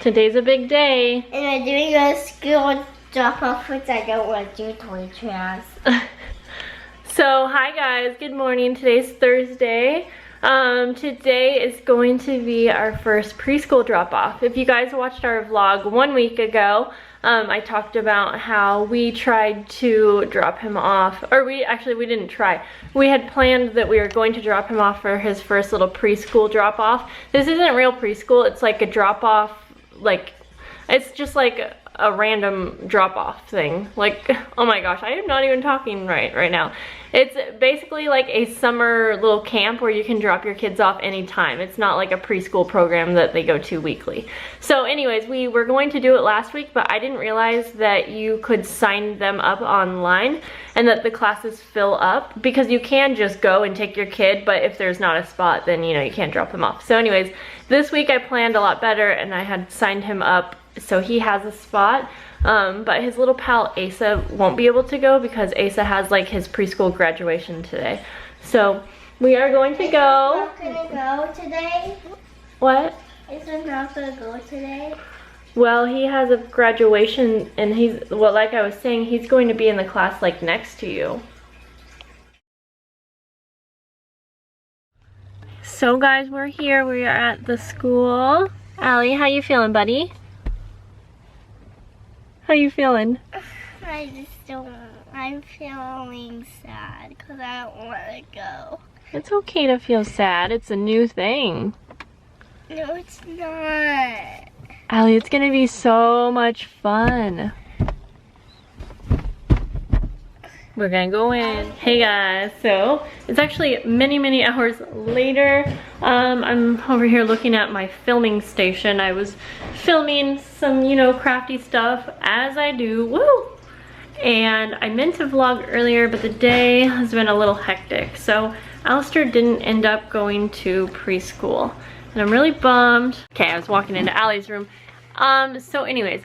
Today's a big day. And we're doing a school drop-off, which I don't want to do toy trash. So, hi guys, good morning. Today's Thursday. Today is going to be our first preschool drop-off. If you guys watched our vlog 1 week ago, I talked about how we tried to drop him off, or we didn't try. We had planned that we were going to drop him off for his first little preschool drop-off. This isn't real preschool, it's like a drop-off, like, it's just like a random drop-off thing. Like, oh my gosh, I am not even talking right now. It's basically like a summer little camp where you can drop your kids off anytime. It's not like a preschool program that they go to weekly. So anyways, we were going to do it last week, but I didn't realize that you could sign them up online and that the classes fill up, because you can just go and take your kid, but if there's not a spot, then you can't drop them off. So anyways, this week I planned a lot better and I had signed him up so he has a spot. But his little pal Asa won't be able to go because Asa has like his preschool graduation today. So we are going to go. Is not gonna go today? What? Is not gonna go today? Well, he has a graduation and like I was saying, he's going to be in the class like next to you. So guys, we're here. We are at the school. Allie, how you feeling, buddy? How you feeling? I just don't. I'm feeling sad because I don't want to go. It's okay to feel sad. It's a new thing. No, it's not. Allie, it's gonna be so much fun. We're gonna go in. Hey guys, so it's actually many hours later. I'm over here looking at my filming station. I was filming some, crafty stuff as I do. Woo! And I meant to vlog earlier, but the day has been a little hectic. So Alyster didn't end up going to preschool, and I'm really bummed. Okay, I was walking into Allie's room. So anyways,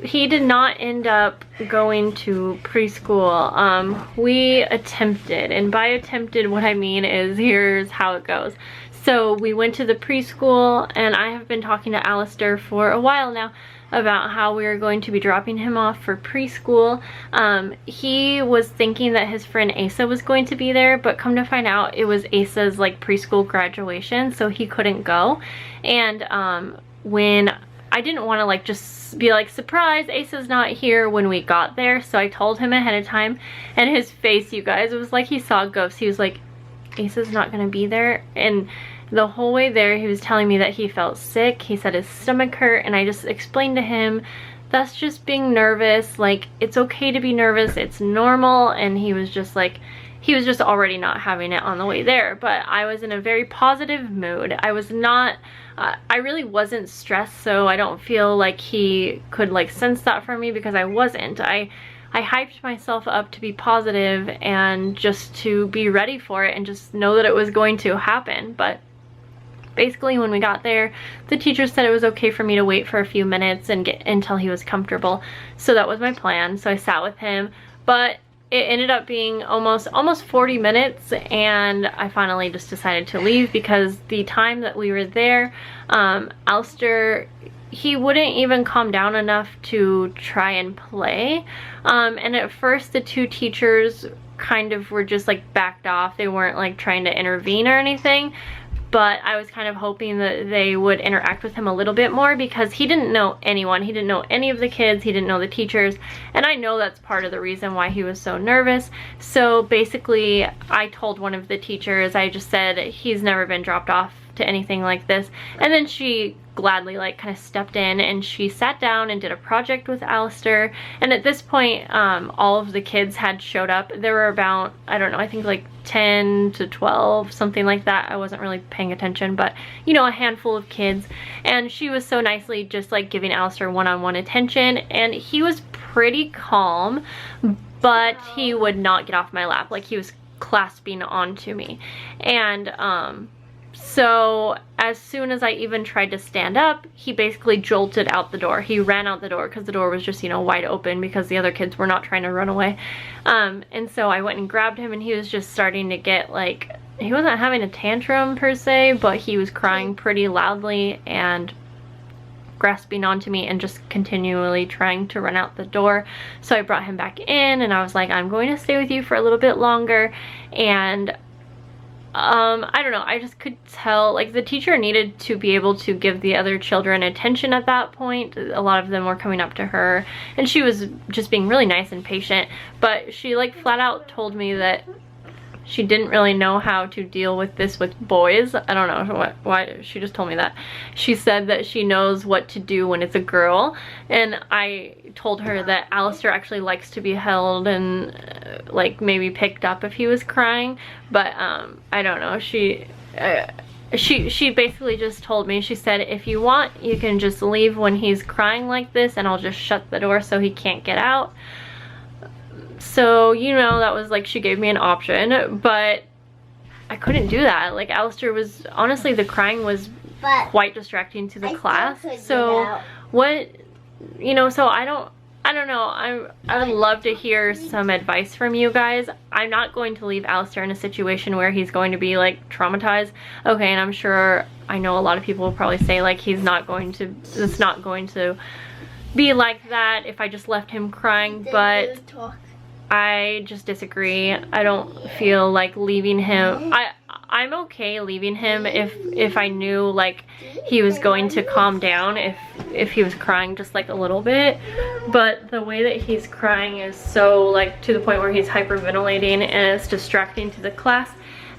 he did not end up going to preschool. We attempted, and by attempted what I mean is here's how it goes. So we went to the preschool, and I have been talking to Alyster for a while now about how we were going to be dropping him off for preschool. He was thinking that his friend Asa was going to be there, but come to find out it was Asa's like preschool graduation, so he couldn't go. And when I didn't want to like just be like, surprise, Asa's not here when we got there, so I told him ahead of time, and his face, you guys, it was like he saw ghosts. He was like, Asa's not gonna be there. And the whole way there he was telling me that he felt sick. He said his stomach hurt, and I just explained to him that's just being nervous, like it's okay to be nervous, it's normal. And he was just like, he was just already not having it on the way there. But I was in a very positive mood. I was not, I really wasn't stressed, so I don't feel like he could like sense that from me, because I wasn't. I hyped myself up to be positive and just to be ready for it and just know that it was going to happen. But basically when we got there, the teacher said it was okay for me to wait for a few minutes and get until he was comfortable. So that was my plan. So I sat with him, but it ended up being almost 40 minutes, and I finally just decided to leave because the time that we were there, Alyster, he wouldn't even calm down enough to try and play. And at first the two teachers kind of were just like backed off. They weren't like trying to intervene or anything, but I was kind of hoping that they would interact with him a little bit more, because he didn't know anyone. He didn't know any of the kids. He didn't know the teachers. And I know that's part of the reason why he was so nervous. So basically, I told one of the teachers, I just said, he's never been dropped off to anything like this. And then she gladly like kind of stepped in, and she sat down and did a project with Alyster. And at this point, all of the kids had showed up. There were about, I don't know, I think like 10 to 12, something like that. I wasn't really paying attention, but a handful of kids. And she was so nicely just like giving Alyster one-on-one attention, and he was pretty calm, but he would not get off my lap. Like he was clasping onto me. And so as soon as I even tried to stand up, he basically jolted out the door. He ran out the door because the door was just, wide open because the other kids were not trying to run away. And so I went and grabbed him, and he was just starting to get like, he wasn't having a tantrum per se, but he was crying pretty loudly. And grasping onto me and just continually trying to run out the door. So I brought him back in and I was like, I'm going to stay with you for a little bit longer. And I don't know, I just could tell, like, the teacher needed to be able to give the other children attention at that point. A lot of them were coming up to her and she was just being really nice and patient, but she like flat out told me that she didn't really know how to deal with this with boys. I don't know why she just told me that. She said that she knows what to do when it's a girl, and I told her that Alyster actually likes to be held and like maybe picked up if he was crying, but I don't know. She basically just told me, she said, if you want, you can just leave when he's crying like this and I'll just shut the door so he can't get out. So, you know, that was like, she gave me an option, but I couldn't do that. Like, Alyster was, honestly, the crying was quite distracting to the class. So what, you know, so I don't know. I would love to hear some advice from you guys. I'm not going to leave Alyster in a situation where he's going to be like traumatized. Okay, and I'm sure, I know a lot of people will probably say like it's not going to be like that if I just left him crying, but I just disagree. I don't feel like leaving him. I'm okay leaving him if I knew like he was going to calm down if he was crying just like a little bit. But the way that he's crying is so like to the point where he's hyperventilating and it's distracting to the class.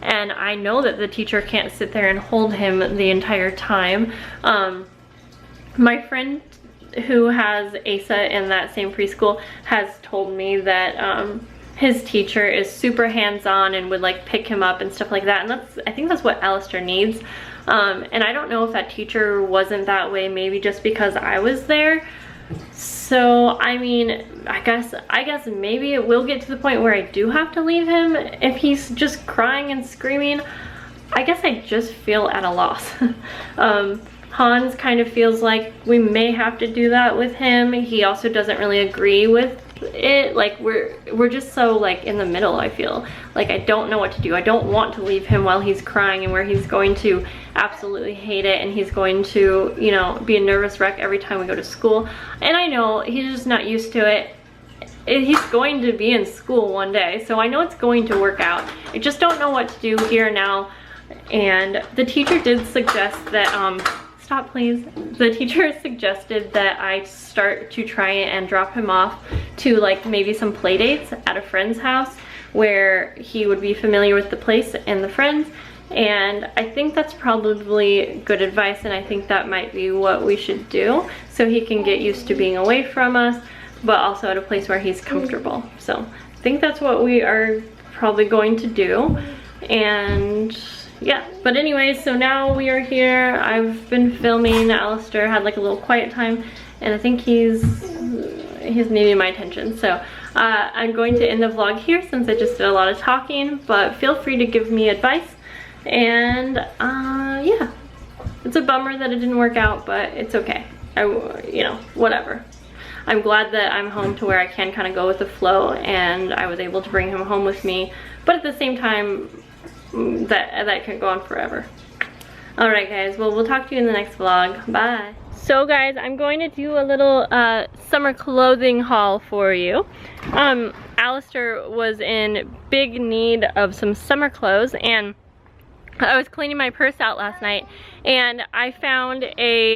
And I know that the teacher can't sit there and hold him the entire time. My friend who has Asa in that same preschool has told me that his teacher is super hands-on and would like pick him up and stuff like that, and I think that's what Alyster needs. And I don't know if that teacher wasn't that way, maybe just because I was there. So I mean, I guess maybe it will get to the point where I do have to leave him if he's just crying and screaming. I guess I just feel at a loss. Hans kind of feels like we may have to do that with him. He also doesn't really agree with it. Like we're just so like in the middle. I feel like I don't know what to do. I don't want to leave him while he's crying and where he's going to absolutely hate it and he's going to, you know, be a nervous wreck every time we go to school. And I know he's just not used to it. He's going to be in school one day, so I know it's going to work out. I just don't know what to do here now. And the teacher did suggest that stop please. The teacher suggested that I start to try and drop him off to like maybe some play dates at a friend's house where he would be familiar with the place and the friends. And I think that's probably good advice, and I think that might be what we should do so he can get used to being away from us, but also at a place where he's comfortable. So I think that's what we are probably going to do. And yeah, but anyways, so now we are here. I've been filming. Alyster had like a little quiet time and I think he's needing my attention. So I'm going to end the vlog here since I just did a lot of talking, but feel free to give me advice. And yeah, it's a bummer that it didn't work out, but it's okay. You know, whatever. I'm glad that I'm home to where I can kind of go with the flow and I was able to bring him home with me, but at the same time, that can go on forever. Alright guys, well we'll talk to you in the next vlog. Bye. So guys, I'm going to do a little summer clothing haul for you. Alyster was in big need of some summer clothes, and I was cleaning my purse out last night and I found a